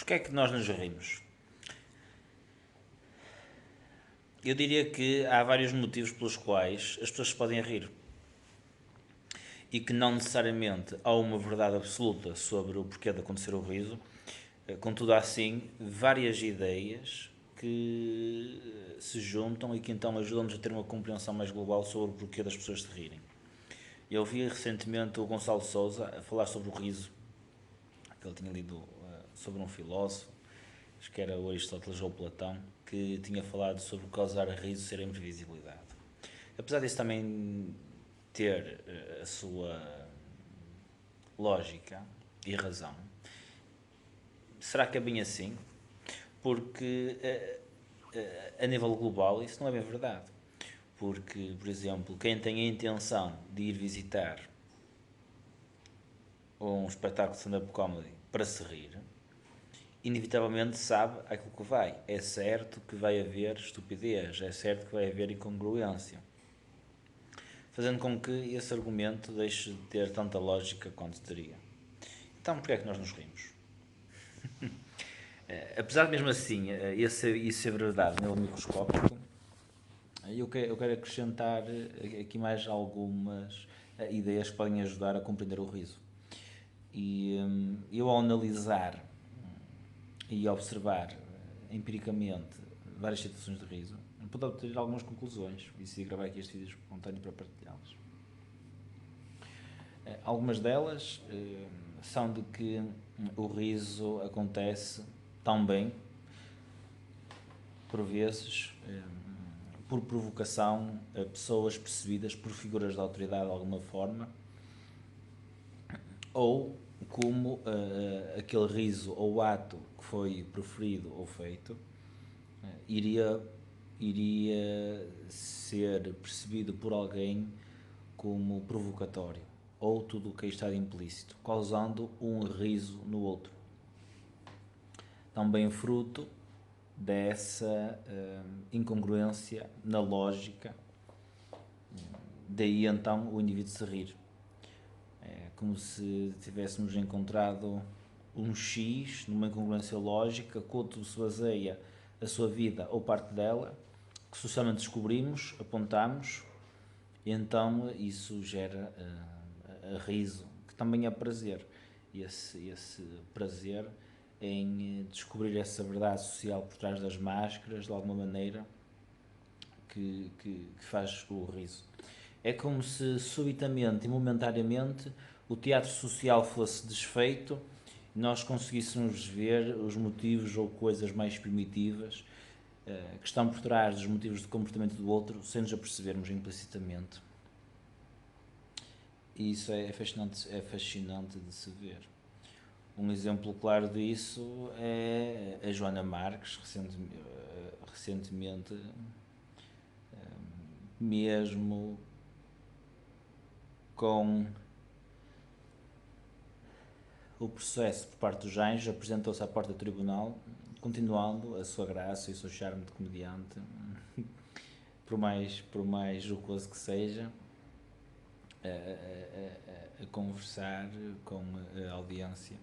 Porquê é que nós nos rimos? Eu diria que há vários motivos pelos quais as pessoas se podem rir e que não necessariamente há uma verdade absoluta sobre o porquê de acontecer o riso. Contudo, há sim várias ideias que se juntam e que então ajudam-nos a ter uma compreensão mais global sobre o porquê das pessoas se rirem. Eu vi recentemente o Gonçalo Sousa a falar sobre o riso, que ele tinha lido sobre um filósofo, acho que era o Aristóteles ou Platão, que tinha falado sobre causar riso ser a imprevisibilidade. Apesar disso também ter a sua lógica e razão, será que é bem assim? Porque a nível global isso não é bem verdade. Porque, por exemplo, quem tem a intenção de ir visitar um espetáculo de stand-up comedy para se rir, inevitavelmente sabe aquilo que vai. É certo que vai haver estupidez, é certo que vai haver incongruência, fazendo com que esse argumento deixe de ter tanta lógica quanto teria. Então, porquê é que nós nos rimos? Apesar de mesmo assim isso ser verdade no nível microscópico, eu quero acrescentar aqui mais algumas ideias que podem ajudar a compreender o riso. E eu, ao analisar e observar empiricamente várias situações de riso, pude obter algumas conclusões e decidi gravar aqui este vídeo espontâneo para partilhá-las. Algumas delas são de que o riso acontece também, por vezes, por provocação a pessoas percebidas por figuras de autoridade de alguma forma, ou como aquele riso ou ato que foi proferido ou feito iria ser percebido por alguém como provocatório, ou tudo o que aí está implícito, causando um riso no outro. Também fruto dessa incongruência na lógica, daí então o indivíduo se rir. É como se tivéssemos encontrado um X numa incongruência lógica, que outro se baseia a sua vida ou parte dela, que socialmente descobrimos, apontamos, e então isso gera riso, que também é prazer. Esse prazer em descobrir essa verdade social por trás das máscaras, de alguma maneira, que faz o riso. É como se subitamente e momentaneamente o teatro social fosse desfeito e nós conseguíssemos ver os motivos ou coisas mais primitivas que estão por trás dos motivos de comportamento do outro, sem nos apercebermos implicitamente. E isso é fascinante de se ver. Um exemplo claro disso é a Joana Marques, recentemente mesmo com o processo por parte dos Anjos, apresentou-se à porta do tribunal, continuando a sua graça e o seu charme de comediante, por mais jocoso que seja, a conversar com a audiência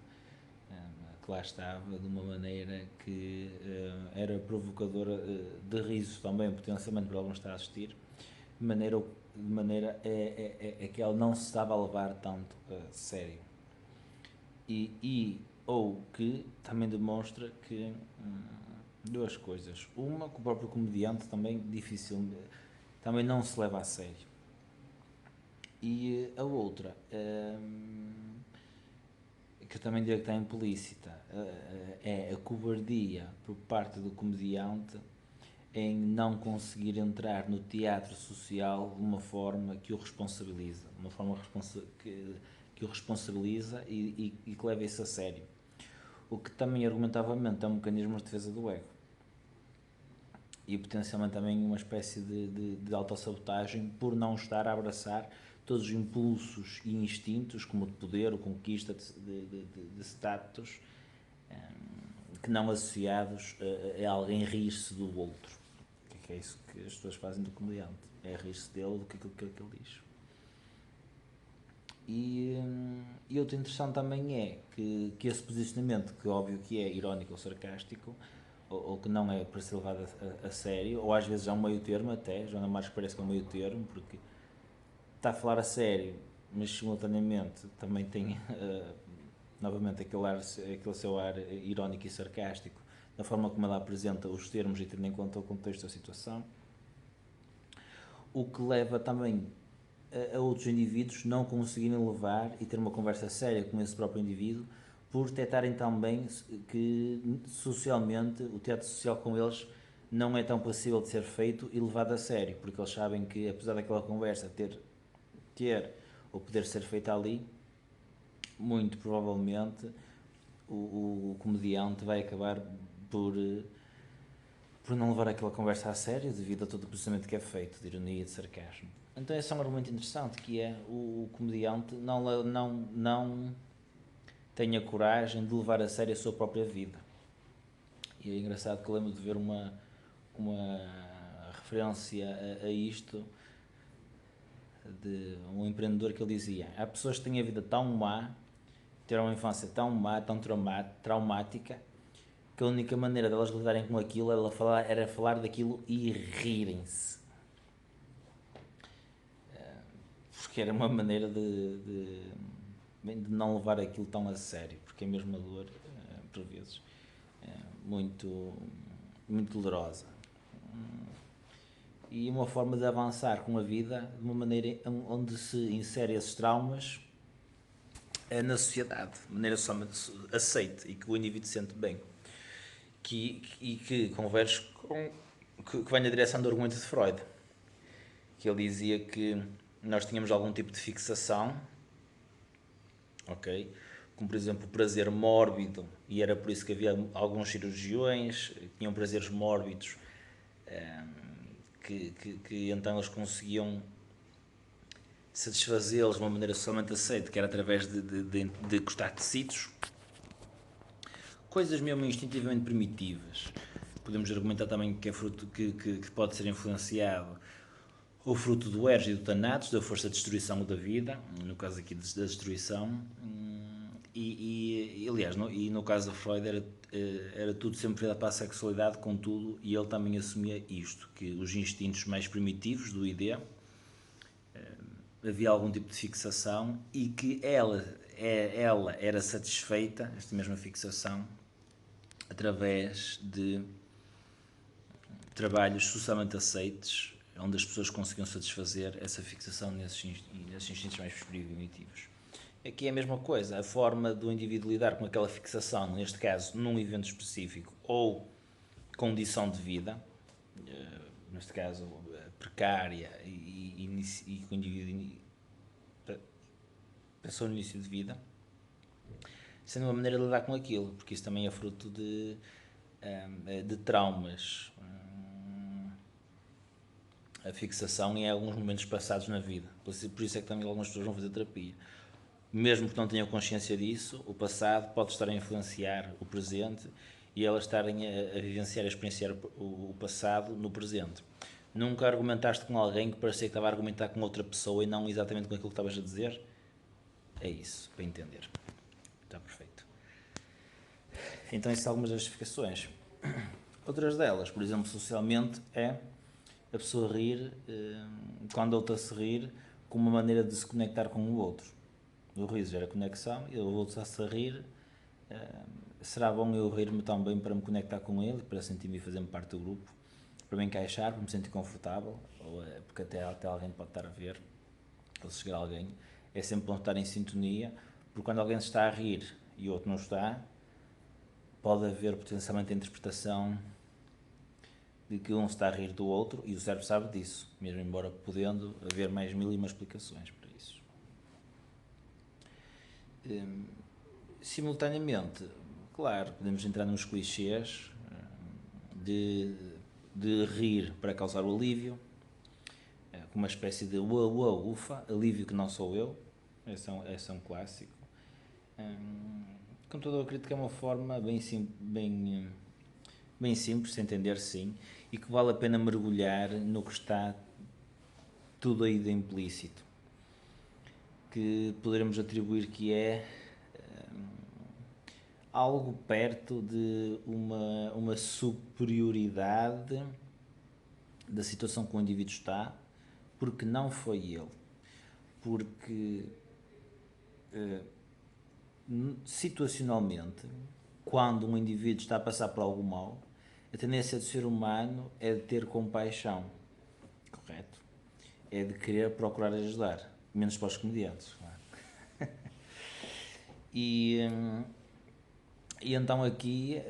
que lá estava, de uma maneira que era provocadora de riso também, potencialmente para alguns estar a assistir, de maneira que ela não se estava a levar tanto a sério. Ou que também demonstra que duas coisas. Uma, que o próprio comediante também também não se leva a sério. E a outra, que eu também diria que está implícita, é a cobardia por parte do comediante em não conseguir entrar no teatro social de uma forma que o responsabiliza, uma forma que o responsabiliza e que leva isso a sério. O que também argumentavelmente é um mecanismo de defesa do ego. E potencialmente também uma espécie de autossabotagem por não estar a abraçar todos os impulsos e instintos, como o de poder, o conquista de status, que não associados a alguém rir-se do outro. Que é isso que as pessoas fazem do comediante. É rir-se dele do que aquilo que ele diz. E outro interessante também é que esse posicionamento, que óbvio que é irónico ou sarcástico, ou que não é para ser levado a sério, ou às vezes há um meio termo até, Joana Marques parece que é um meio termo, porque está a falar a sério, mas simultaneamente também tem novamente aquele seu ar irónico e sarcástico, da forma como ela apresenta os termos e tendo em conta o contexto da situação, o que leva também a outros indivíduos não conseguirem levar e ter uma conversa séria com esse próprio indivíduo, por detectarem também que socialmente o teatro social com eles não é tão possível de ser feito e levado a sério, porque eles sabem que apesar daquela conversa ter ou poder ser feita ali, muito provavelmente o comediante vai acabar por não levar aquela conversa a sério devido a todo o processamento que é feito, de ironia e de sarcasmo. Então esse é um argumento interessante, que é o comediante não tem a coragem de levar a sério a sua própria vida. E é engraçado que eu lembro de ver uma referência a isto, de um empreendedor que ele dizia: há pessoas que têm a vida tão má, tiveram uma infância tão má, tão traumática, que a única maneira delas lidarem com aquilo era falar daquilo e rirem-se. Porque era uma maneira de não levar aquilo tão a sério, porque é mesmo uma dor, por vezes, muito, muito dolorosa. E uma forma de avançar com a vida de uma maneira onde se insere esses traumas na sociedade, de maneira somente aceite e que o indivíduo se sente bem. E que converse que vem na direção do argumento de Freud, que ele dizia que nós tínhamos algum tipo de fixação, ok? Como por exemplo o prazer mórbido, e era por isso que havia alguns cirurgiões que tinham prazeres mórbidos, que então eles conseguiam satisfazê-los de uma maneira socialmente aceita, que era através de cortar tecidos, coisas mesmo instintivamente primitivas. Podemos argumentar também que é fruto que pode ser influenciado ou fruto do Herges e do Thanatos, da força de destruição da vida, no caso aqui da destruição, aliás, no caso da Freud era tudo sempre virado para a sexualidade, contudo, e ele também assumia isto, que os instintos mais primitivos do ID, havia algum tipo de fixação e que ela era satisfeita, esta mesma fixação, através de trabalhos socialmente aceites, onde as pessoas conseguiam satisfazer essa fixação nesses instintos mais primitivos. Aqui é a mesma coisa, a forma do indivíduo lidar com aquela fixação, neste caso num evento específico ou condição de vida, neste caso precária e que o indivíduo pensou no início de vida, sendo uma maneira de lidar com aquilo, porque isso também é fruto de traumas, a fixação em alguns momentos passados na vida. Por isso é que também algumas pessoas vão fazer terapia. Mesmo que não tenham consciência disso, o passado pode estar a influenciar o presente e elas estarem a vivenciar, a experienciar o passado no presente. Nunca argumentaste com alguém que parecia que estava a argumentar com outra pessoa e não exatamente com aquilo que estavas a dizer? É isso, para entender. Está perfeito. Então, essas são algumas das justificações. Outras delas, por exemplo, socialmente, é a pessoa rir, quando a outra se rir, com uma maneira de se conectar com o outro. O riso gera conexão e o outro está-se a rir. Será bom eu rir-me também para me conectar com ele, para sentir-me e fazer-me parte do grupo, para me encaixar, para me sentir confortável, ou porque até alguém pode estar a ver, ou se chegar alguém. É sempre bom estar em sintonia, porque quando alguém se está a rir e o outro não está, pode haver potencialmente a interpretação de que um está a rir do outro, e o cérebro sabe disso, mesmo embora podendo haver mais mil e uma explicações para isso. Simultaneamente, claro, podemos entrar nos clichês de rir para causar o alívio, com uma espécie de ufa, alívio que não sou eu, esse é um clássico. Contudo, eu acredito que é uma forma bem simples de entender, sim, e que vale a pena mergulhar no que está tudo aí de implícito. que poderemos atribuir que é algo perto de uma superioridade da situação que o indivíduo está, porque não foi ele. Porque situacionalmente, quando um indivíduo está a passar por algo mau, a tendência do ser humano é de ter compaixão, correto? É de querer procurar ajudar, menos para os comediantes. Não é? E então aqui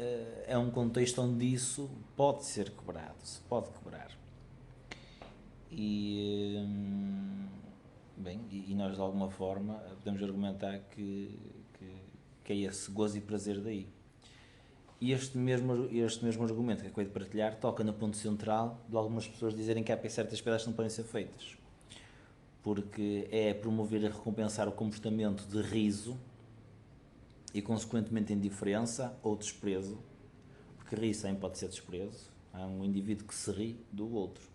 é um contexto onde isso pode ser quebrado, se pode quebrar. E nós de alguma forma podemos argumentar que é esse gozo e prazer daí. E este mesmo argumento que acabei de partilhar toca no ponto central de algumas pessoas dizerem que há certas piadas que não podem ser feitas, porque é promover e recompensar o comportamento de riso e consequentemente indiferença ou desprezo, porque rir também pode ser desprezo. Há um indivíduo que se ri do outro,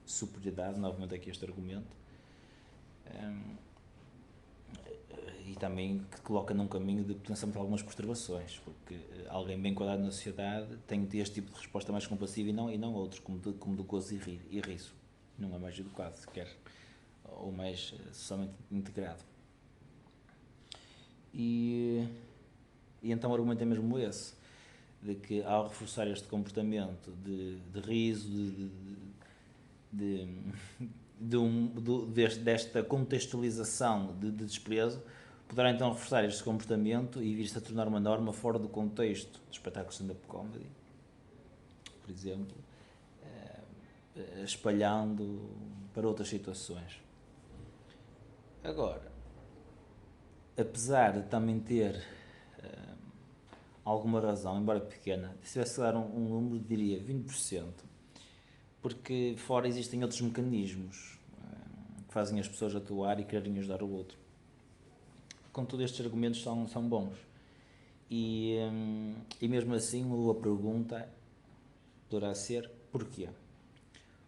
superioridade, novamente aqui este argumento, e também que coloca num caminho de potencialmente algumas perturbações, porque alguém bem enquadrado na sociedade tem este tipo de resposta mais compassiva e não outros, como do gozo e riso. Não é mais educado sequer, ou mais socialmente integrado. E então o argumento é mesmo esse, de que ao reforçar este comportamento de riso, desta contextualização de desprezo, poderá então reforçar este comportamento e vir-se a tornar uma norma fora do contexto do espetáculo stand-up comedy, por exemplo, espalhando para outras situações. Agora, apesar de também ter alguma razão, embora pequena, se tivesse que dar um número, diria 20%, porque fora existem outros mecanismos que fazem as pessoas atuar e quererem ajudar o outro. Contudo, estes argumentos são bons. E mesmo assim, a pergunta poderá ser: porquê?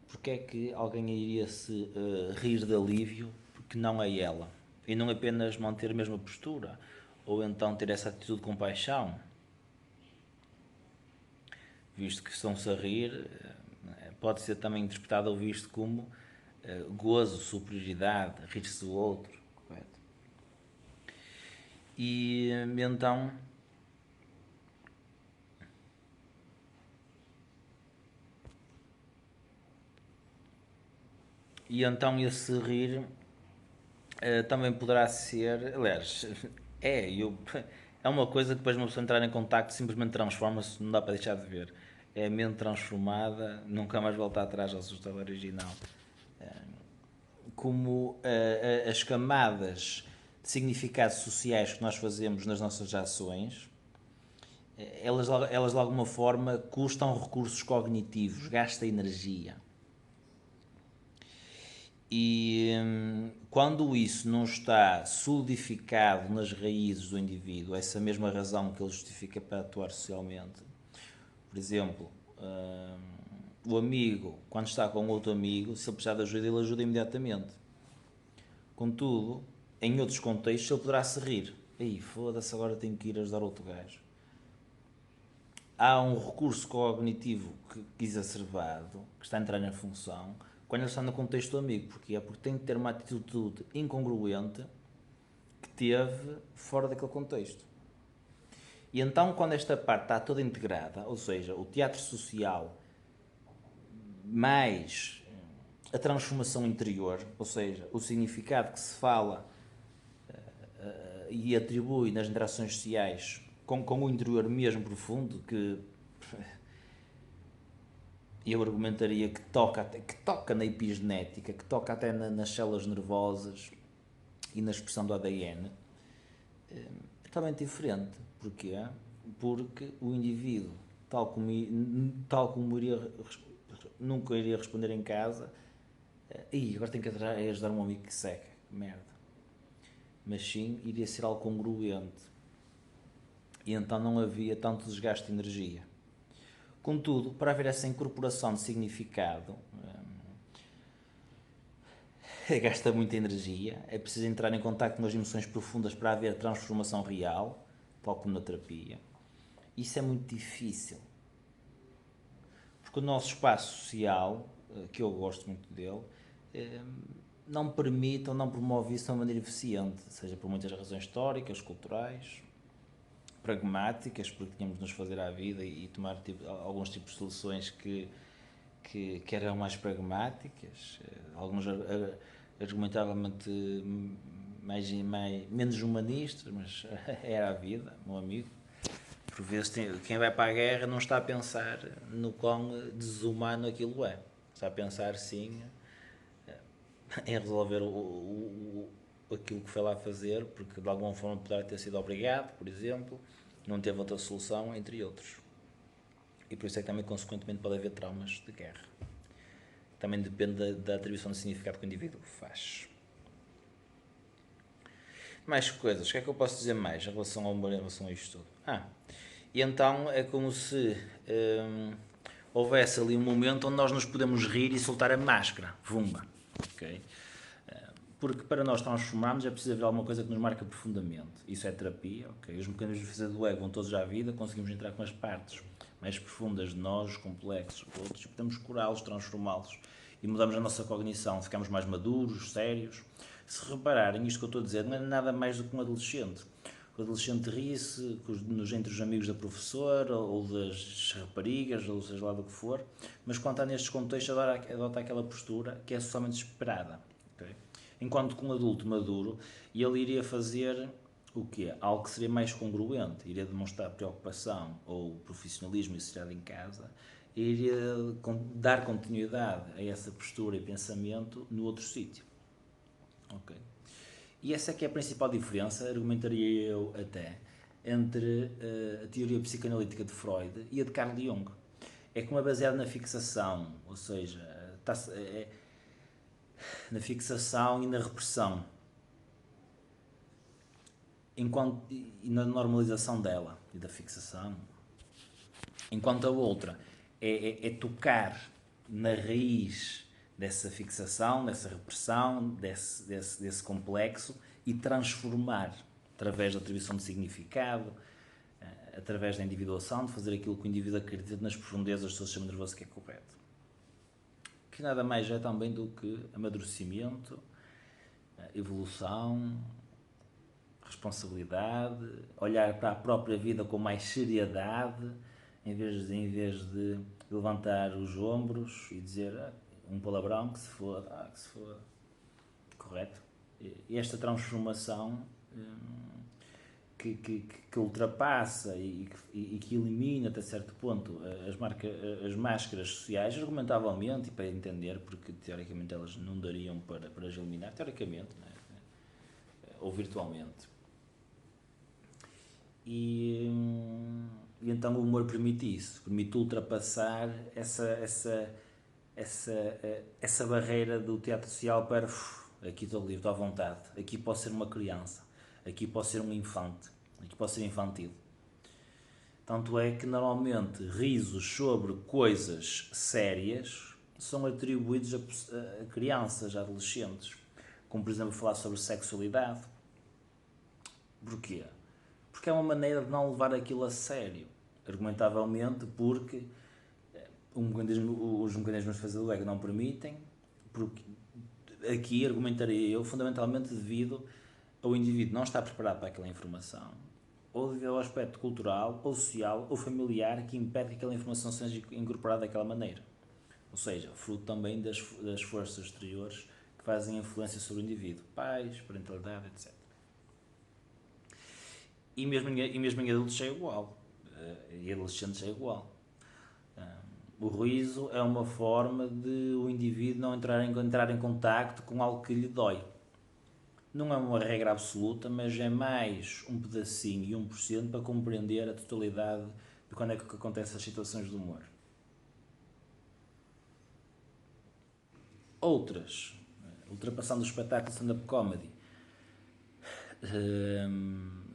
Porquê é que alguém iria se rir de alívio porque não é ela? E não apenas manter a mesma postura, ou então ter essa atitude de compaixão, visto que estão-se a rir, pode ser também interpretado ou visto como gozo, superioridade, rir-se do outro, correto? E então esse rir também poderá ser, aliás, é uma coisa que depois de uma pessoa entrar em contacto simplesmente transforma-se, não dá para deixar de ver. É a mente transformada, nunca mais volta atrás ao seu estado original. Como as camadas de significados sociais que nós fazemos nas nossas ações, elas de alguma forma custam recursos cognitivos, gasta energia. E quando isso não está solidificado nas raízes do indivíduo, essa mesma razão que ele justifica para atuar socialmente, por exemplo, o amigo, quando está com outro amigo, se ele precisar de ajuda, ele ajuda imediatamente. Contudo, em outros contextos, ele poderá se rir. Ei, foda-se, agora tenho que ir ajudar outro gajo. Há um recurso cognitivo que exacerbado, que está a entrar na função, quando ele está no contexto do amigo. Porquê? Porque tem que ter uma atitude incongruente que teve fora daquele contexto. E então, quando esta parte está toda integrada, ou seja, o teatro social mais a transformação interior, ou seja, o significado que se fala e atribui nas interações sociais com o interior mesmo profundo, que eu argumentaria que toca na epigenética, que toca até nas células nervosas e na expressão do ADN, é totalmente diferente. Porquê? Porque o indivíduo, tal como nunca iria responder em casa, agora tenho que ajudar um amigo que seca, merda. Mas sim, iria ser algo congruente. E então não havia tanto desgaste de energia. Contudo, para haver essa incorporação de significado, gasta muita energia, é preciso entrar em contacto com as emoções profundas para haver transformação real, tal como na terapia. Isso é muito difícil, porque o nosso espaço social, que eu gosto muito dele, não permite ou não promove isso de uma maneira eficiente, seja por muitas razões históricas, culturais, pragmáticas, porque tínhamos de nos fazer à vida e tomar alguns tipos de soluções que eram mais pragmáticas, alguns argumentavelmente menos humanistas, mas era a vida, meu amigo. Por vezes quem vai para a guerra não está a pensar no quão desumano aquilo é. Está a pensar sim em resolver aquilo que foi lá fazer, porque de alguma forma poderá ter sido obrigado, por exemplo, não teve outra solução, entre outros. E por isso é que também, consequentemente, pode haver traumas de guerra. Também depende da atribuição de significado que o indivíduo faz. Mais coisas, o que é que eu posso dizer mais em relação ao humor, em relação a isto tudo? E então é como se houvesse ali um momento onde nós nos podemos rir e soltar a máscara, vumba, ok? Porque para nós transformarmos é preciso haver alguma coisa que nos marca profundamente. Isso é terapia, ok? Os mecanismos de defesa do ego vão todos à vida, conseguimos entrar com as partes mais profundas de nós, os complexos, outros, e podemos curá-los, transformá-los e mudamos a nossa cognição, ficamos mais maduros, sérios. Se repararem, isto que eu estou a dizer não é nada mais do que um adolescente. O adolescente ri-se entre os amigos da professora ou das raparigas, ou seja lá do que for, mas quando está nestes contextos adota aquela postura que é socialmente esperada. Okay? Enquanto que um adulto maduro, ele iria fazer o quê? Algo que seria mais congruente, iria demonstrar preocupação ou profissionalismo e seriedade em casa, e iria dar continuidade a essa postura e pensamento no outro sítio. Ok? E essa é que é a principal diferença, argumentaria eu até, entre a teoria psicanalítica de Freud e a de Carl Jung. É como é baseada na fixação, ou seja, na fixação e na repressão, e na normalização dela e da fixação. Enquanto a outra é tocar na raiz dessa fixação, dessa repressão, desse complexo e transformar através da atribuição de significado, através da individuação, de fazer aquilo que o indivíduo acredita nas profundezas do seu sistema nervoso que é correto. Que nada mais é também do que amadurecimento, evolução, responsabilidade, olhar para a própria vida com mais seriedade, em vez de levantar os ombros e dizer um palavrão, que se foda, que se foda. Correto? E esta transformação que ultrapassa e que elimina até certo ponto as máscaras sociais, argumentavelmente, e para entender, porque teoricamente elas não dariam para as eliminar, teoricamente, né? Ou virtualmente. E então o humor permite isso, permite ultrapassar essa barreira do teatro social para aqui estou livre, estou à vontade, aqui posso ser uma criança, aqui posso ser um infante, aqui posso ser infantil. Tanto é que normalmente risos sobre coisas sérias são atribuídos a crianças, a adolescentes, como por exemplo falar sobre sexualidade. Porquê? Porque é uma maneira de não levar aquilo a sério, argumentavelmente porque os mecanismos de defesa do ego não permitem, porque aqui argumentaria eu fundamentalmente devido ao indivíduo não estar preparado para aquela informação, ou devido ao aspecto cultural, ou social, ou familiar que impede que aquela informação seja incorporada daquela maneira. Ou seja, fruto também das forças exteriores que fazem influência sobre o indivíduo, pais, parentalidade, etc. E mesmo em adultos é igual, e adolescentes é igual. O riso é uma forma de o indivíduo não entrar em contacto com algo que lhe dói. Não é uma regra absoluta, mas é mais um pedacinho e 1% para compreender a totalidade de quando é que acontecem as situações de humor. Outras, ultrapassando o espetáculo stand-up comedy,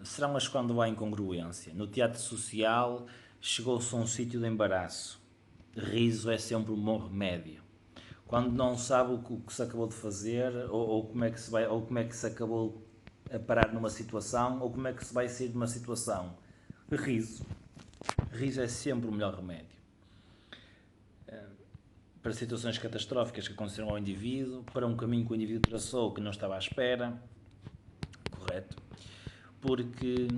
serão as quando há incongruência. No teatro social chegou-se a um sítio de embaraço. Riso é sempre um bom remédio. quando não sabe o que se acabou de fazer, ou como é que se vai, ou como é que se acabou a parar numa situação, ou como é que se vai sair de uma situação. Riso. Riso é sempre o melhor remédio. Para situações catastróficas que aconteceram ao indivíduo, para um caminho que o indivíduo traçou que não estava à espera, correto? Porque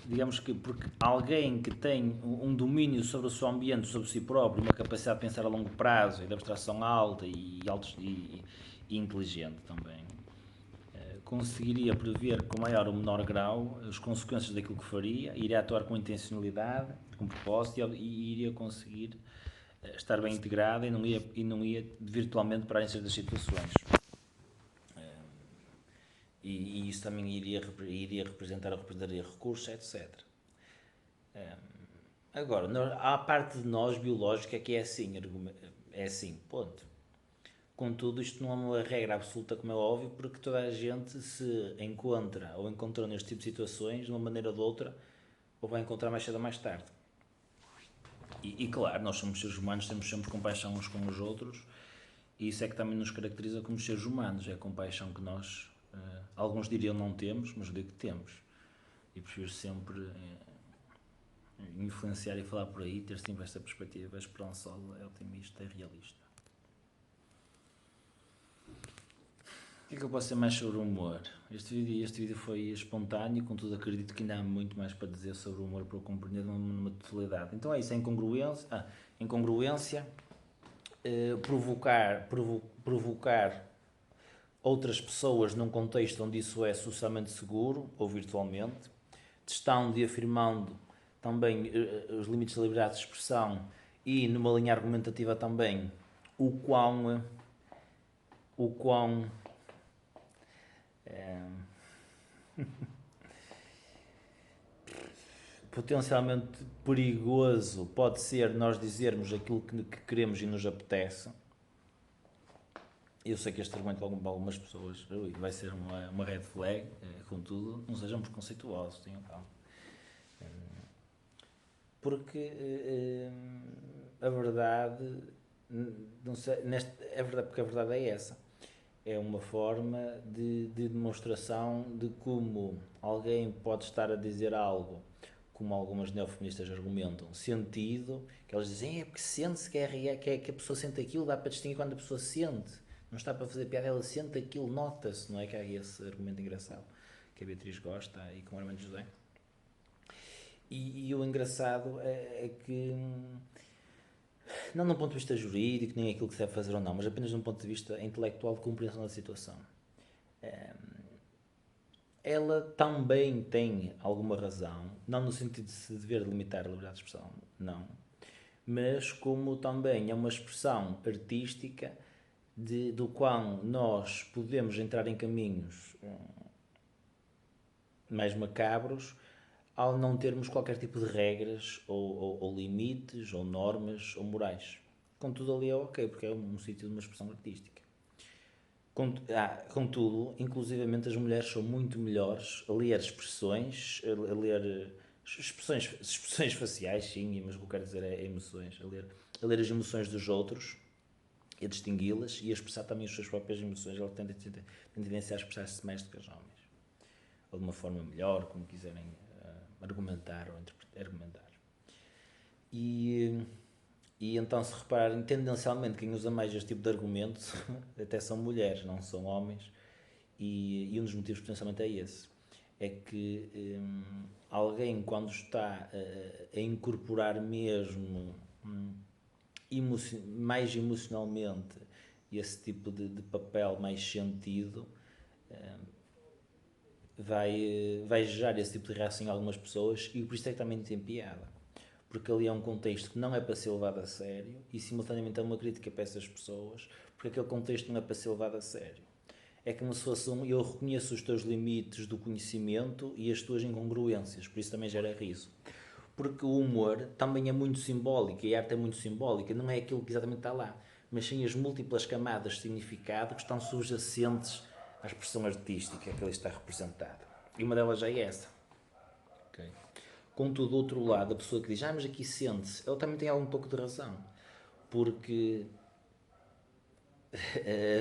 digamos que porque alguém que tem um domínio sobre o seu ambiente, sobre si próprio, uma capacidade de pensar a longo prazo e de abstração alta e inteligente também, conseguiria prever com maior ou menor grau as consequências daquilo que faria, iria atuar com intencionalidade, com propósito e iria conseguir estar bem integrada e não ia virtualmente para as situações. E isso também iria representaria recursos, etc. Agora, há a parte de nós biológica que é assim, ponto. Contudo, isto não é uma regra absoluta, como é óbvio, porque toda a gente se encontra ou encontrou neste tipo de situações, de uma maneira ou de outra, ou vai encontrar mais cedo ou mais tarde. E claro, nós somos seres humanos, temos sempre compaixão uns com os outros, e isso é que também nos caracteriza como seres humanos, é a compaixão que nós, alguns diriam não temos, mas eu digo que temos. E prefiro sempre influenciar e falar por aí, ter sempre esta perspectiva esperançosa, é otimista, é realista. O que é que eu posso dizer mais sobre o humor? Este vídeo foi espontâneo, contudo acredito que ainda há muito mais para dizer sobre o humor para eu compreender numa totalidade. Então é isso, a incongruência, provocar outras pessoas num contexto onde isso é socialmente seguro ou virtualmente, testando e afirmando também os limites da liberdade de expressão e numa linha argumentativa também o quão potencialmente perigoso pode ser nós dizermos aquilo que queremos e nos apetece. Eu sei que este argumento para algumas pessoas vai ser uma red flag, contudo, não sejam preconceituosos, tenham calma. Porque a verdade, não sei, é verdade, porque a verdade é essa. É uma forma de demonstração de como alguém pode estar a dizer algo, como algumas neofeministas argumentam, sentido, que elas dizem, é porque sente-se que a pessoa sente aquilo, dá para distinguir quando a pessoa sente, não está para fazer piada, ela sente aquilo, nota-se, não é? Que há esse argumento engraçado, que a Beatriz gosta e com o Armando José. E o engraçado é que, não num ponto de vista jurídico, nem aquilo que se deve fazer ou não, mas apenas num ponto de vista intelectual de compreensão da situação. Ela também tem alguma razão, não no sentido de se dever limitar a liberdade de expressão, não, mas como também é uma expressão artística do qual nós podemos entrar em caminhos mais macabros ao não termos qualquer tipo de regras ou limites ou normas ou morais. Contudo, ali é ok, porque é um sítio de uma expressão artística. Contudo, inclusivamente as mulheres são muito melhores a ler expressões, a ler expressões faciais, sim, mas o que eu quero dizer é emoções, a ler as emoções dos outros, a distingui-las e a expressar também as suas próprias emoções. Elas têm tendência a expressar-se mais do que os homens, ou de uma forma melhor, como quiserem argumentar ou argumentar. E então, se repararem, tendencialmente quem usa mais este tipo de argumentos até são mulheres, não são homens, e um dos motivos potencialmente é esse. É que alguém, quando está a incorporar mesmo mais emocionalmente esse tipo de papel mais sentido, vai gerar esse tipo de reação em algumas pessoas, e por isso é que também tem piada. Porque ali é um contexto que não é para ser levado a sério e simultaneamente é uma crítica para essas pessoas, porque aquele contexto não é para ser levado a sério. É como se fosse eu reconheço os teus limites do conhecimento e as tuas incongruências, por isso também gera riso. Porque o humor também é muito simbólico, e a arte é muito simbólica, não é aquilo que exatamente está lá, mas sim as múltiplas camadas de significado que estão subjacentes à expressão artística que ali está representada. E uma delas já é essa. Okay. Contudo, do outro lado, a pessoa que diz, mas aqui sente-se, ele também tem algum pouco de razão. Porque,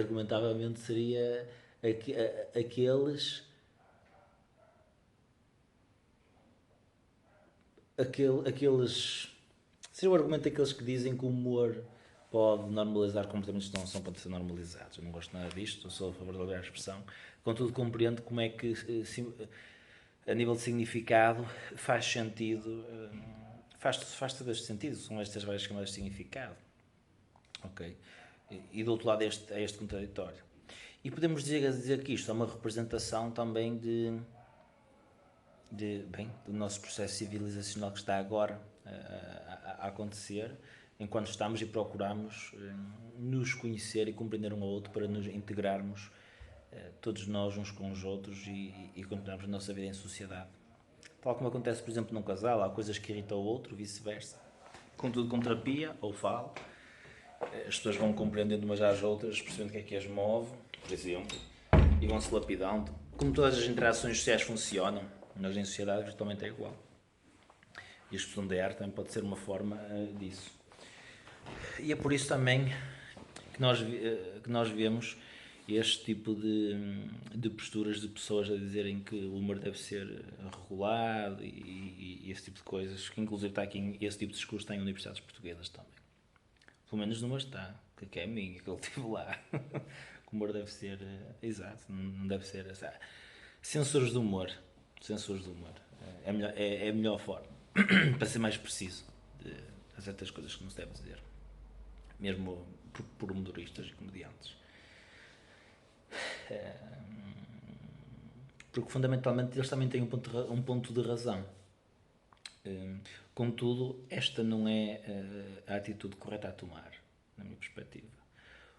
argumentavelmente, seria aqueles... aqueles... Seria o argumento daqueles que dizem que o humor pode normalizar comportamentos que não são para ser normalizados. Eu não gosto nada disto, eu sou a favor da expressão. Contudo, compreendo como é que, a nível de significado, faz sentido, faz todo este sentido, são estas várias camadas de significado. Ok? E do outro lado é este contraditório. E podemos dizer que isto é uma representação também do nosso processo civilizacional que está agora a acontecer, enquanto estamos e procuramos nos conhecer e compreender um ao outro para nos integrarmos, todos nós uns com os outros, e continuarmos a nossa vida em sociedade. Tal como acontece, por exemplo, num casal, há coisas que irritam o outro, vice-versa. Contudo, com terapia, ou falo, as pessoas vão compreendendo umas às outras, percebendo o que as move, por exemplo, e vão se lapidando. Como todas as interações sociais funcionam, nós em sociedade virtualmente é igual. E a expressão da arte também pode ser uma forma disso. E é por isso também que nós vemos este tipo de posturas de pessoas a dizerem que o humor deve ser regulado e esse tipo de coisas, que inclusive está aqui, esse tipo de discurso está em universidades portuguesas também. Pelo menos numa está, que é a minha, que eu estive lá. O humor deve ser, exato, não deve ser... Censores do humor. É a melhor forma, para ser mais preciso, de certas coisas que não se deve dizer. Mesmo por humoristas e comediantes. Porque fundamentalmente eles também têm um ponto de razão. Contudo, esta não é a atitude correta a tomar, na minha perspectiva.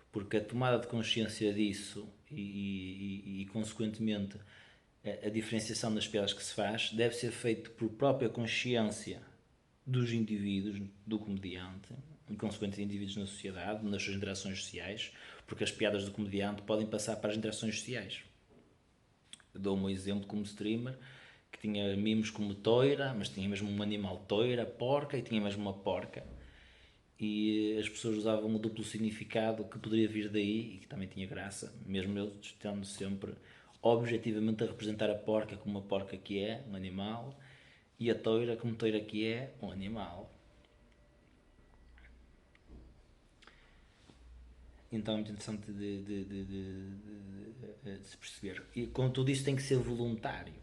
Porque a tomada de consciência disso e consequentemente, a diferenciação das piadas que se faz deve ser feita por própria consciência dos indivíduos, do comediante, e consequentes indivíduos na sociedade, nas suas interações sociais, porque as piadas do comediante podem passar para as interações sociais. Eu dou um exemplo como streamer, que tinha mimos como toira, mas tinha mesmo um animal toira, porca, e tinha mesmo uma porca. E as pessoas usavam o duplo significado que poderia vir daí, e que também tinha graça, mesmo eu estando sempre objetivamente a representar a porca como uma porca que é, um animal, e a toira como toira que é, um animal. Então é muito interessante de se perceber. E contudo isso tem que ser voluntário.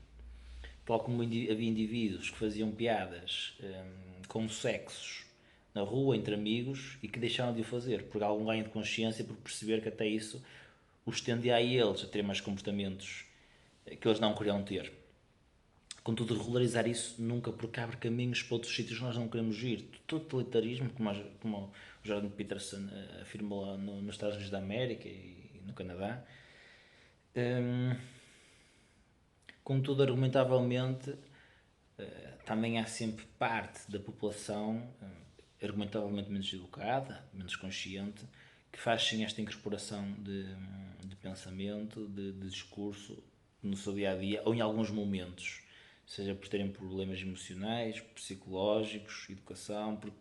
Tal como havia indivíduos que faziam piadas com sexos na rua, entre amigos, e que deixaram de o fazer, por algum ganho de consciência, por perceber que até isso os tendia a eles a ter mais comportamentos que eles não queriam ter. Contudo, regularizar isso nunca, porque abre caminhos para outros sítios que nós não queremos ir. Totalitarismo, como o Jordan Peterson afirmou lá nos Estados Unidos da América e no Canadá. Contudo, argumentavelmente, também há sempre parte da população, argumentavelmente menos educada, menos consciente, que faz sim esta incorporação de pensamento, de discurso no seu dia-a-dia, ou em alguns momentos, seja por terem problemas emocionais, psicológicos, educação, porque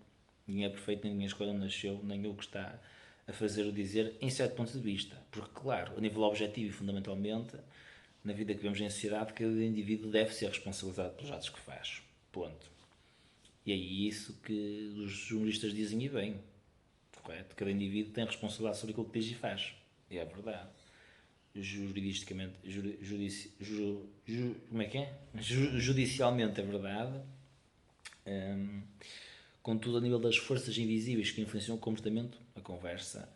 ninguém é perfeito, ninguém escolhe onde nasceu, nem o que está a fazer ou dizer, em certo ponto de vista. Porque, claro, a nível objetivo e fundamentalmente, na vida que vivemos em sociedade, cada indivíduo deve ser responsabilizado pelos atos que faz. Ponto. E é isso que os humoristas dizem e bem. Correto? Cada indivíduo tem responsabilidade sobre aquilo que diz e faz. E é verdade. Juridicamente, como é que é? Judicialmente é verdade. Contudo, a nível das forças invisíveis que influenciam o comportamento, a conversa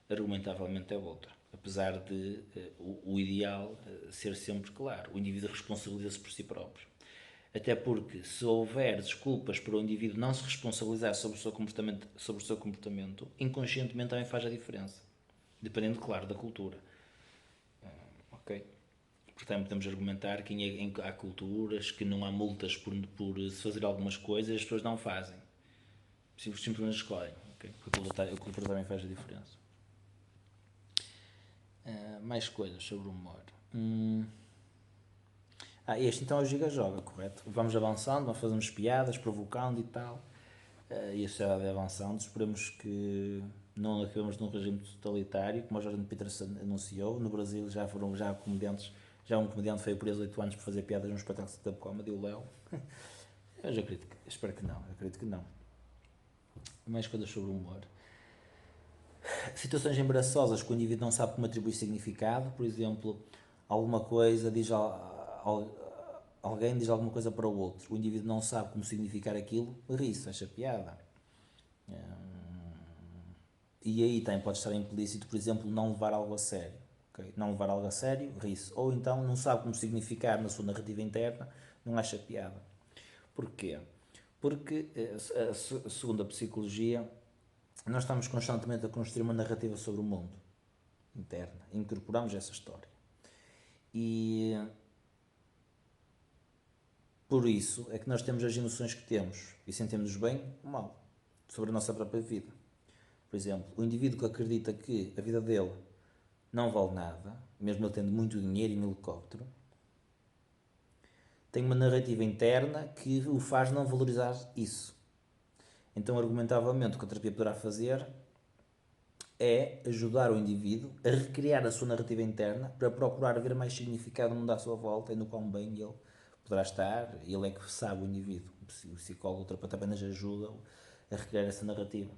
argumentavelmente é outra. Apesar de o ideal ser sempre claro. O indivíduo responsabiliza-se por si próprio. Até porque, se houver desculpas para o indivíduo não se responsabilizar sobre o seu comportamento, inconscientemente também faz a diferença. Dependendo, claro, da cultura. Ok? Portanto, podemos argumentar que há culturas que não há multas por se fazer algumas coisas e as pessoas não fazem. Simplesmente escolhem. Okay? Porque a cultura também faz a diferença. Mais coisas sobre o humor. Este então é o Giga Joga, correto? Vamos avançando, nós fazemos piadas, provocando e tal. E a sociedade é avançando. Esperemos que não acabemos num regime totalitário, como o Jordan Peterson anunciou. No Brasil já comediantes, já um comediante foi preso 8 anos por fazer piadas num espetáculo de stand-up comedy, o Léo. Eu já acredito, espero que não, acredito que não. Mais coisas sobre o humor. Situações embaraçosas que o indivíduo não sabe como atribuir significado, por exemplo, alguma coisa alguém diz alguma coisa para o outro, o indivíduo não sabe como significar aquilo, ri-se, acha piada. E aí também pode estar implícito, por exemplo, não levar algo a sério. Okay? Não levar algo a sério, ri-se. Ou então não sabe como significar na sua narrativa interna, não acha piada. Porquê? Porque, segundo a psicologia, nós estamos constantemente a construir uma narrativa sobre o mundo interna. Incorporamos essa história. E por isso é que nós temos as emoções que temos e sentimos-nos bem ou mal sobre a nossa própria vida. Por exemplo, o indivíduo que acredita que a vida dele não vale nada, mesmo ele tendo muito dinheiro e um helicóptero, tem uma narrativa interna que o faz não valorizar isso. Então, argumentavelmente, o que a terapia poderá fazer é ajudar o indivíduo a recriar a sua narrativa interna para procurar ver mais significado no mundo à sua volta e no quão bem ele poderá estar. Ele é que sabe o indivíduo. O psicólogo, o terapeuta apenas ajuda a recriar essa narrativa.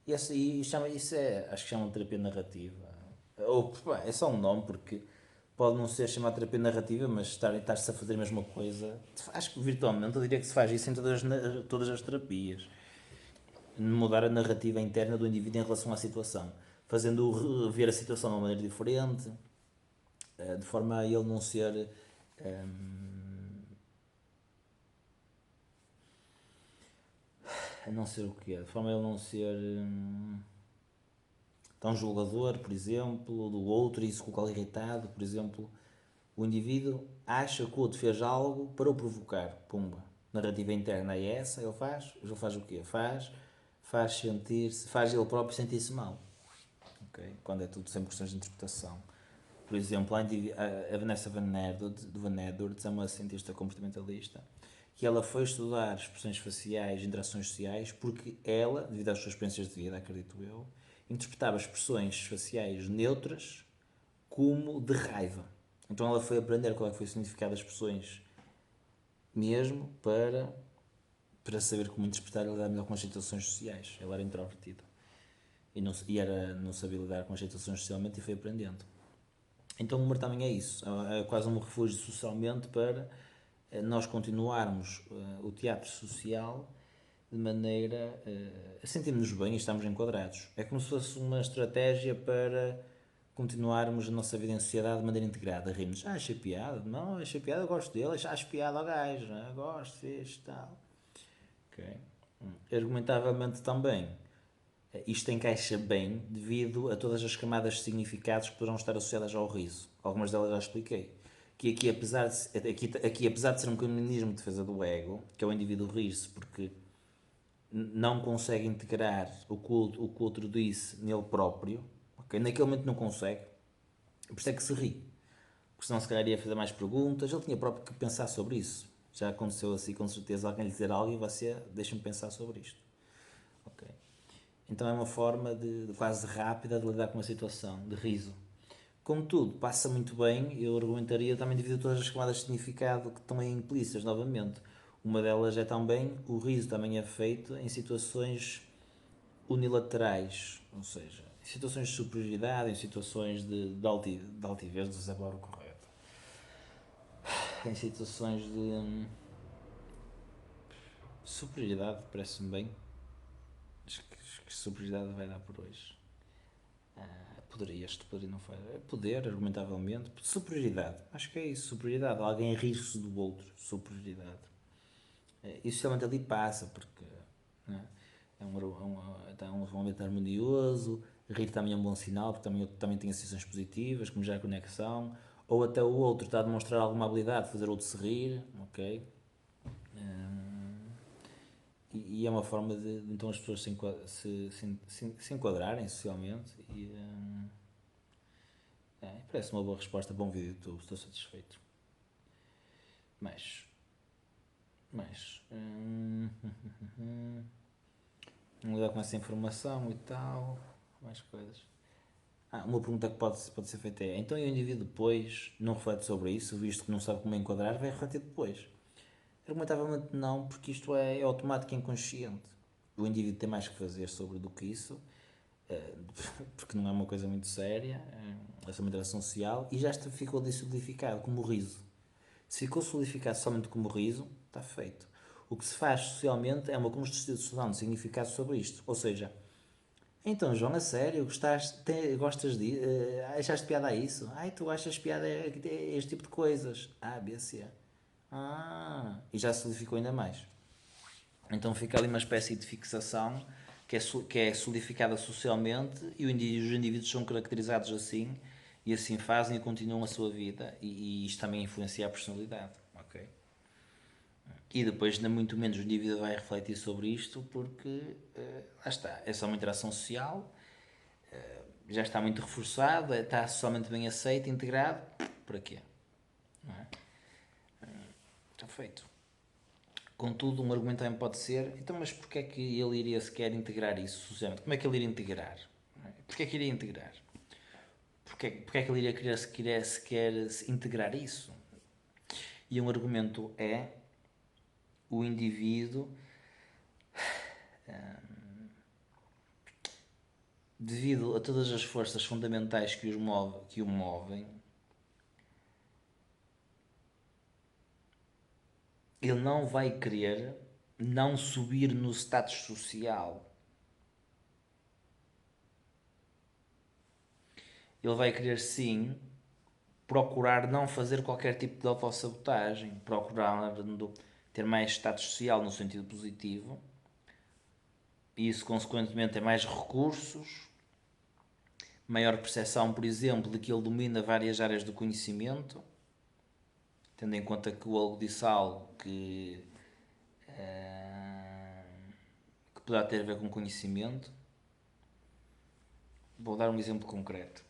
E acho que chama terapia narrativa. Ou, é só um nome, porque pode não ser chamada terapia narrativa, mas estar-se a fazer a mesma coisa. Acho que virtualmente eu diria que se faz isso em todas as terapias. Mudar a narrativa interna do indivíduo em relação à situação, fazendo-o ver a situação de uma maneira diferente, de forma a ele não ser. A não ser o quê? De forma a ele não ser tão julgador, por exemplo, do outro e isso colocá-lo irritado, por exemplo. O indivíduo acha que o outro fez algo para o provocar. Pumba. Narrativa interna é essa, ele faz o quê? Faz sentir-se, faz ele próprio sentir-se mal. Okay? Quando é tudo sempre questões de interpretação. Por exemplo, a Vanessa Van Edwards é uma cientista comportamentalista que ela foi estudar expressões faciais, interações sociais, porque ela, devido às suas experiências de vida, acredito eu, interpretava expressões faciais neutras como de raiva. Então ela foi aprender qual é que foi o significado das expressões mesmo para saber como interpretar e lidar melhor com as situações sociais. Ela era introvertida não sabia lidar com as situações socialmente e foi aprendendo. Então o humor também é isso, é quase um refúgio socialmente para nós continuarmos o teatro social de maneira a sentirmos-nos bem e estamos enquadrados. É como se fosse uma estratégia para continuarmos a nossa vida em sociedade de maneira integrada. Rimos, achei piada, não, achei piada, eu gosto dele, acho piada ao gajo, gosto, fixe, tal. Okay. Argumentavelmente também, isto encaixa bem devido a todas as camadas de significados que poderão estar associadas ao riso. Algumas delas já expliquei. Que aqui, apesar de ser um mecanismo de defesa do ego, que é o indivíduo rir-se porque não consegue integrar o que o outro disse nele próprio, okay? Naquele momento não consegue, por isso é que se ri. Porque senão se calhar ia fazer mais perguntas, ele tinha próprio que pensar sobre isso. Já aconteceu assim, com certeza, alguém lhe dizer algo e você deixa-me pensar sobre isto. Ok. Então é uma forma de quase rápida de lidar com uma situação, de riso. Contudo, passa muito bem, eu argumentaria também devido a todas as camadas de significado que estão aí implícitas novamente. Uma delas é também, o riso também é feito em situações unilaterais, ou seja, em situações de superioridade, em situações de altivez, de usar a palavra correta, em situações de superioridade, parece-me bem. Acho que superioridade vai dar por hoje. Poderia não foi. Poder, argumentavelmente. Superioridade. Acho que é isso. Superioridade. Alguém rir-se do outro. Superioridade. Isso realmente ali passa, porque né, um ambiente harmonioso. Rir também é um bom sinal, porque também tem sensações positivas, como já a conexão. Ou até o outro está a demonstrar alguma habilidade de fazer o outro se rir. Ok? E é uma forma de então as pessoas se enquadrarem socialmente e parece uma boa resposta, bom vídeo, estou satisfeito. Mas não lidar com essa informação e tal, mais coisas. Uma pergunta que pode ser feita é: então o indivíduo depois não reflete sobre isso, visto que não sabe como enquadrar, vai refletir depois? Argumentavelmente não, porque isto é automático e inconsciente. O indivíduo tem mais que fazer sobre do que isso, porque não é uma coisa muito séria, essa é uma interação social, e já ficou solidificado como o riso. Se ficou solidificado somente como riso, está feito. O que se faz socialmente é uma construção de significado sobre isto. Ou seja, então, João, a sério, gostas de. Achaste piada a isso? Ai, tu achas piada a este tipo de coisas? A, B, C. E já se solidificou ainda mais. Então fica ali uma espécie de fixação que é solidificada socialmente e os indivíduos são caracterizados assim e assim fazem e continuam a sua vida e isto também influencia a personalidade, ok? E depois, muito menos, o indivíduo vai refletir sobre isto porque, lá está, é só uma interação social, já está muito reforçado, está socialmente bem aceito, integrado, para quê? Não é? Está feito. Contudo, um argumento também pode ser: então, mas porquê é que ele iria sequer integrar isso socialmente? Como é que ele iria integrar? Porquê é que iria integrar? Porquê é que ele iria querer sequer integrar isso? E um argumento é: o indivíduo, devido a todas as forças fundamentais que o movem, ele não vai querer não subir no status social. Ele vai querer sim procurar não fazer qualquer tipo de autossabotagem, procurar ter mais status social no sentido positivo, e isso consequentemente é mais recursos, maior percepção, por exemplo, de que ele domina várias áreas do conhecimento, tendo em conta que o Olgo disse algo que poderá ter a ver com conhecimento. Vou dar um exemplo concreto.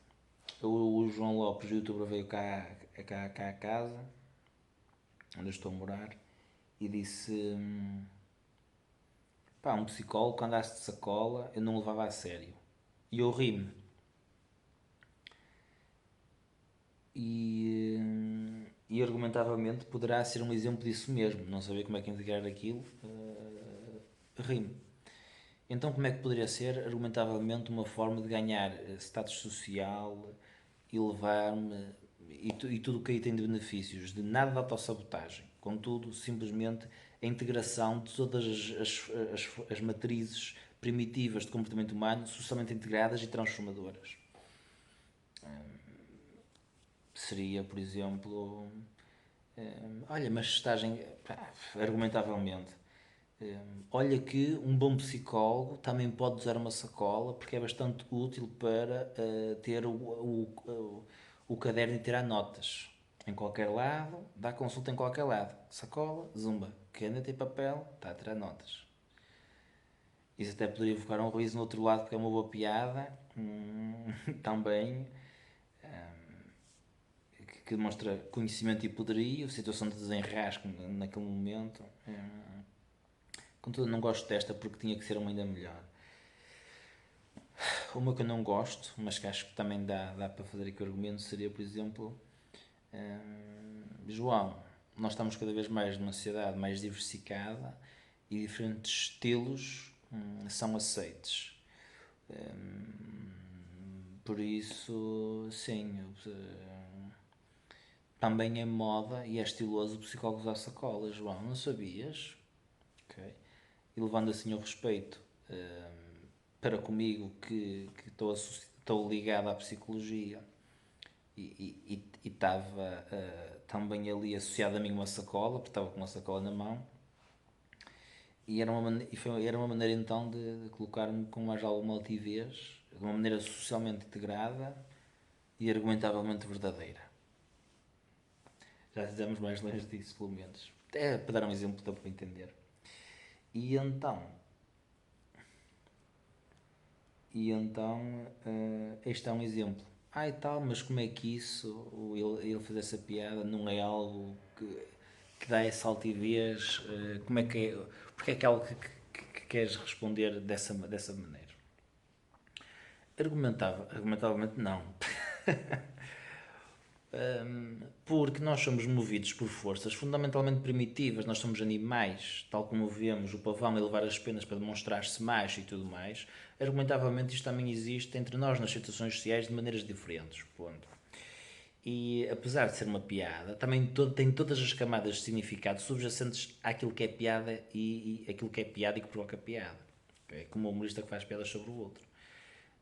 O João Lopes, o youtuber, veio cá a casa, onde eu estou a morar, e disse: pá, um psicólogo que andasse de sacola eu não levava a sério. E eu ri-me. E argumentavelmente poderá ser um exemplo disso mesmo. Não saber como é que integrar aquilo, ri-me. Então, como é que poderia ser, argumentavelmente, uma forma de ganhar status social e levar-me e tudo o que aí tem de benefícios, de nada de autossabotagem, contudo, simplesmente a integração de todas as matrizes primitivas de comportamento humano socialmente integradas e transformadoras. Seria, por exemplo, olha, mas estagem, argumentavelmente, olha que um bom psicólogo também pode usar uma sacola porque é bastante útil para ter o caderno e tirar notas. Em qualquer lado, dá consulta em qualquer lado. Sacola, zumba. Caneta e papel, está a tirar notas. Isso até poderia evocar um riso no outro lado porque é uma boa piada. Também. Que demonstra conhecimento e poderio, situação de desenrasco naquele momento. Contudo, não gosto desta porque tinha que ser uma ainda melhor. Uma que eu não gosto, mas que acho que também dá para fazer aqui o argumento, seria, por exemplo, João, nós estamos cada vez mais numa sociedade mais diversificada e diferentes estilos são aceites. Por isso, sim, também é moda e é estiloso o psicólogo usar sacolas, João, não sabias? Okay. E levando assim o respeito para comigo que estou ligado à psicologia e estava também ali associado a mim uma sacola, porque estava com uma sacola na mão, e era uma maneira então de colocar-me com mais alguma altivez, de uma maneira socialmente integrada e argumentavelmente verdadeira. Já fizemos mais longe disso, pelo menos. É para dar um exemplo, dá para entender. E então, este é um exemplo. E tal, mas como é que isso, ele fazer essa piada, não é algo que dá essa altivez? Como é que é? Porque é que é algo que queres responder dessa maneira? Argumentavelmente não. Porque nós somos movidos por forças fundamentalmente primitivas, nós somos animais, tal como vemos o pavão a levar as penas para demonstrar-se macho e tudo mais. Argumentavelmente isto também existe entre nós nas situações sociais de maneiras diferentes, ponto. E apesar de ser uma piada, também tem todas as camadas de significado subjacentes àquilo que é piada e aquilo que é piada e que provoca piada. É como o humorista que faz piadas sobre o outro.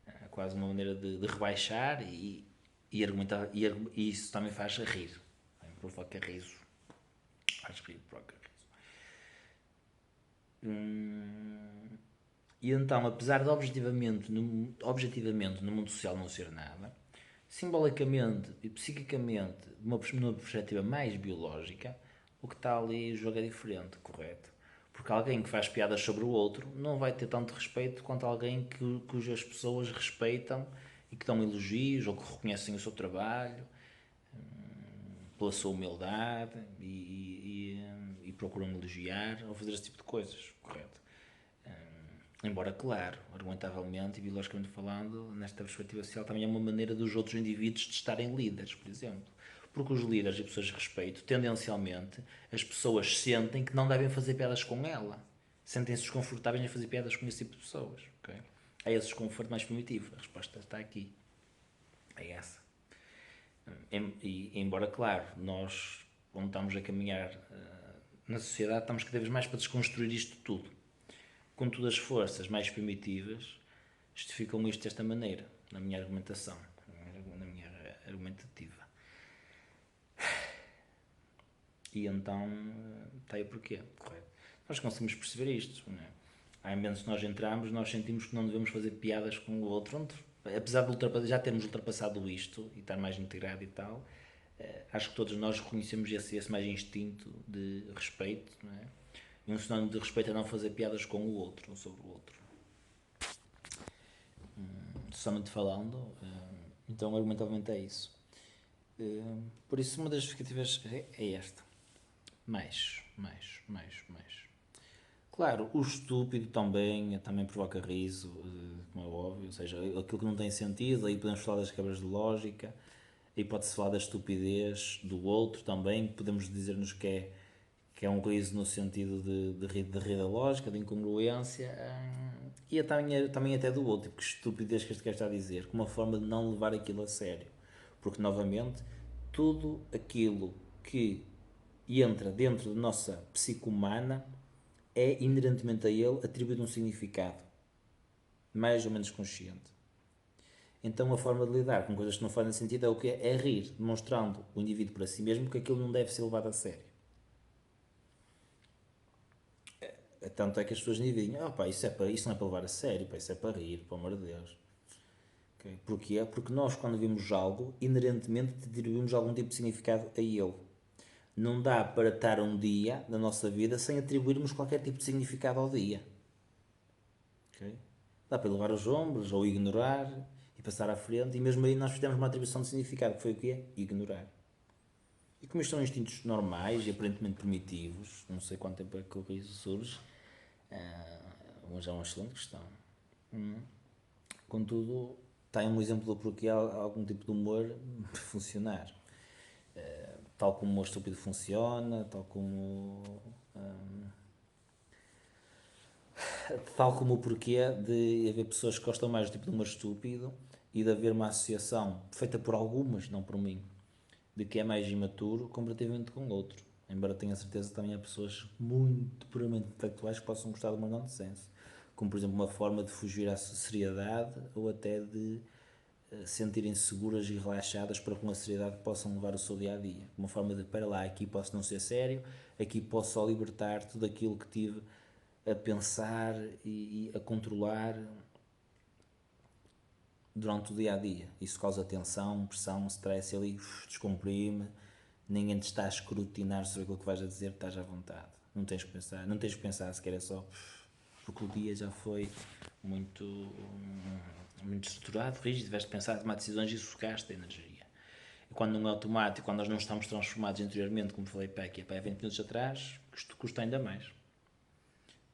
É quase uma maneira de rebaixar e argumentar, e isso também faz rir. Provoca riso. Faz rir, provoca riso. E então, apesar de objetivamente no mundo social não ser nada, simbolicamente e psiquicamente, numa perspectiva mais biológica, o que está ali, o jogo é diferente, correto? Porque alguém que faz piadas sobre o outro não vai ter tanto respeito quanto alguém cujas pessoas respeitam e que dão elogios ou que reconhecem o seu trabalho pela sua humildade e procuram elogiar ou fazer esse tipo de coisas, correto? Embora, claro, argumentavelmente e biologicamente falando, nesta perspectiva social também é uma maneira dos outros indivíduos de estarem líderes, por exemplo. Porque os líderes e pessoas de respeito, tendencialmente, as pessoas sentem que não devem fazer piadas com ela. Sentem-se desconfortáveis em fazer piadas com esse tipo de pessoas. Okay? É esse desconforto mais primitivo. A resposta está aqui. É essa. E, embora, claro, nós, onde estamos a caminhar na sociedade, estamos cada vez mais para desconstruir isto tudo. Contudo, as forças mais primitivas justificam isto desta maneira, na minha argumentação, na minha argumentativa. E então, está aí o porquê, correto? Nós conseguimos perceber isto, não é? Há momentos que nós entramos, nós sentimos que não devemos fazer piadas com o outro, apesar de já termos ultrapassado isto e estar mais integrado e tal, acho que todos nós reconhecemos esse mais instinto de respeito, não é? E um sinónimo de respeito é não fazer piadas com o outro, ou sobre o outro. Socialmente falando, então argumentalmente é isso. Por isso, uma das justificativas é esta. Mais. Claro, o estúpido também provoca riso, como é óbvio, ou seja, aquilo que não tem sentido, aí podemos falar das quebras de lógica, aí pode-se falar da estupidez do outro também, podemos dizer-nos que é um riso no sentido de rir da lógica, de incongruência, e também até do outro, tipo, que estupidez que este gajo está a dizer, como uma forma de não levar aquilo a sério. Porque, novamente, tudo aquilo que entra dentro da nossa psique humana é inerentemente a ele atribuído um significado, mais ou menos consciente. Então a forma de lidar com coisas que não fazem sentido é o que é rir, demonstrando o indivíduo para si mesmo que aquilo não deve ser levado a sério. Tanto é que as pessoas dizem, isso não é para levar a sério, isso é para rir, pelo amor de Deus. Okay? Porquê? Porque nós, quando vimos algo, inerentemente atribuímos algum tipo de significado a ele. Não dá para estar um dia na nossa vida sem atribuirmos qualquer tipo de significado ao dia. Okay? Dá para levar os ombros ou ignorar e passar à frente, e mesmo aí nós fizemos uma atribuição de significado, que foi o quê? Ignorar. E como isto são instintos normais e aparentemente primitivos, não sei quanto tempo é que o riso surge, mas é uma excelente questão. Contudo, tem um exemplo do porquê há algum tipo de humor funcionar. Tal como o humor estúpido funciona, tal como o porquê de haver pessoas que gostam mais do tipo de humor estúpido e de haver uma associação feita por algumas, não por mim, de que é mais imaturo comparativamente com o outro. Embora tenha certeza que também há pessoas muito puramente intelectuais que possam gostar de uma nonsense. Como, por exemplo, uma forma de fugir à seriedade ou até de sentirem-se seguras e relaxadas para com a seriedade que possam levar o seu dia-a-dia. Uma forma de, para lá, aqui posso não ser sério, aqui posso só libertar tudo aquilo que tive a pensar e a controlar durante o dia-a-dia. Isso causa tensão, pressão, stress, ali descomprime, ninguém te está a escrutinar sobre aquilo que vais a dizer, estás à vontade. Não tens que pensar sequer, é só porque o dia já foi muito estruturado, rígido, tiveste de pensar, tomar decisões e sugaste a energia. quando não é automático, quando nós não estamos transformados interiormente, como falei para aqui, para 20 minutos atrás, custa ainda mais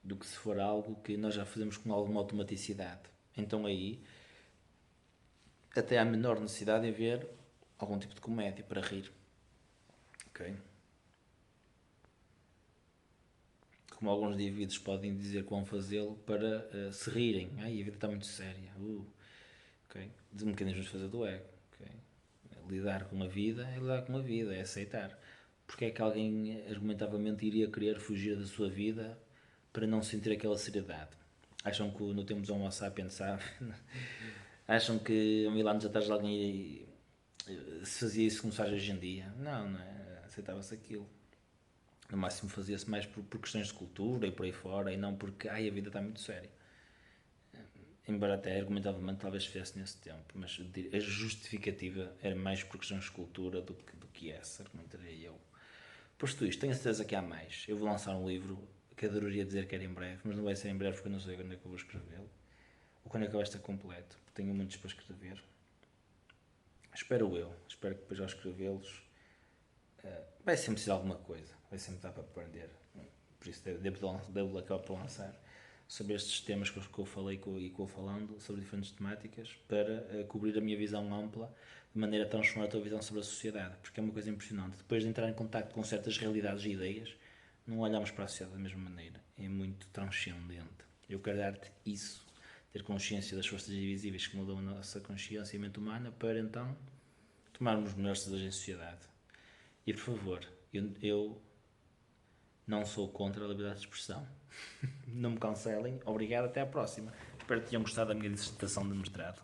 do que se for algo que nós já fazemos com alguma automaticidade. Então aí até há menor necessidade de haver algum tipo de comédia para rir. Ok? Como alguns indivíduos podem dizer que vão fazê-lo para se rirem. Ai, a vida está muito séria. Okay? De mecanismos de fazer do ego. Okay? Lidar com a vida é lidar com a vida, é aceitar. Porque é que alguém argumentavelmente iria querer fugir da sua vida para não sentir aquela seriedade? Acham que no tempo dos Homo sapiens, sabe? Acham que há 1000 anos atrás alguém se fazia isso como se faz hoje em dia? Não, não é? Aceitava-se aquilo. No máximo fazia-se mais por questões de cultura e por aí fora, e não porque a vida está muito séria. Embora até argumentavelmente talvez fizesse nesse tempo, mas a justificativa era mais por questões de cultura do que essa, argumentaria eu. Posto isto, tenho a certeza que há mais. Eu vou lançar um livro que adoraria dizer que era em breve, mas não vai ser em breve porque eu não sei quando é que eu vou escrevê-lo, ou quando é que ele vai estar completo, porque tenho muitos para escrever. Espero que depois ao escrevê-los vai sempre ser alguma coisa, vai sempre dar para aprender. Por isso devo acabar por lançar sobre estes temas que eu falei e que vou falando, sobre diferentes temáticas, para cobrir a minha visão ampla, de maneira a transformar a tua visão sobre a sociedade, porque é uma coisa impressionante. Depois de entrar em contato com certas realidades e ideias, não olhamos para a sociedade da mesma maneira, é muito transcendente. Eu quero dar-te isso, ter consciência das forças invisíveis que mudam a nossa consciência e a mente humana, para então tomarmos melhores decisões em sociedade. E por favor, eu não sou contra a liberdade de expressão. Não me cancelem. Obrigado, até à próxima. Espero que tenham gostado da minha dissertação de mestrado.